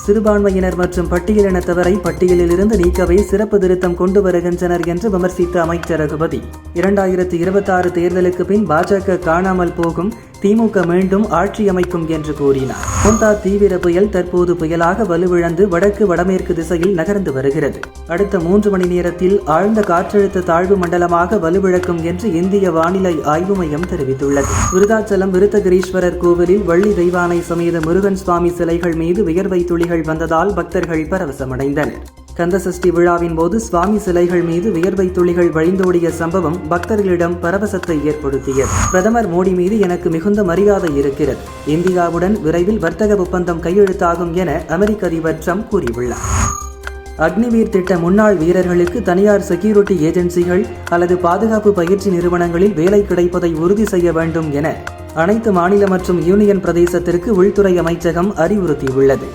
சிறுபான்மையினர் மற்றும் பட்டியலினத்தவரை பட்டியலில் இருந்து நீக்கவே சிறப்பு திருத்தம் கொண்டு வருகின்றனர் என்று விமர்சித்த அமைச்சர் ரகுபதி 2026 தேர்தலுக்கு பின் பாஜக காணாமல் போகும், திமுக மீண்டும் ஆட்சி அமைக்கும் என்று கூறினார். மோந்தா தீவிர புயல் தற்போது புயலாக வலுவிழந்து வடக்கு வடமேற்கு திசையில் நகர்ந்து வருகிறது. அடுத்த 3 மணி நேரத்தில் ஆழ்ந்த காற்றழுத்த தாழ்வு மண்டலமாக வலுவிழக்கும் என்று இந்திய வானிலை ஆய்வு மையம் தெரிவித்துள்ளது. விருதாச்சலம் விருத்தகிரீஸ்வரர் கோவிலில் வள்ளி தெய்வானை சமேத முருகன் சுவாமி சிலைகள் மீது வியர்வை துளிகள் வந்ததால் பக்தர்கள் பரவசமடைந்தனர். கந்தசஷ்டி விழாவின் போது சுவாமி சிலைகள் மீது வியர்வை துளிகள் வழிந்தோடிய சம்பவம் பக்தர்களிடம் பரவசத்தை ஏற்படுத்தியது. பிரதமர் மோடி மீது எனக்கு மிகுந்த மரியாதை இருக்கிறது. இந்தியாவுடன் விரைவில் வர்த்தக ஒப்பந்தம் கையெழுத்தாகும் என அமெரிக்க அதிபர் ட்ரம்ப் கூறியுள்ளார். அக்னிவீர் திட்ட முன்னாள் வீரர்களுக்கு தனியார் செக்யூரிட்டி ஏஜென்சிகள் அல்லது பாதுகாப்பு பயிற்சி நிறுவனங்களில் வேலை கிடைப்பதை உறுதி செய்ய வேண்டும் என அனைத்து மாநில மற்றும் யூனியன் பிரதேசத்திற்கு உள்துறை அமைச்சகம் அறிவுறுத்தியுள்ளது.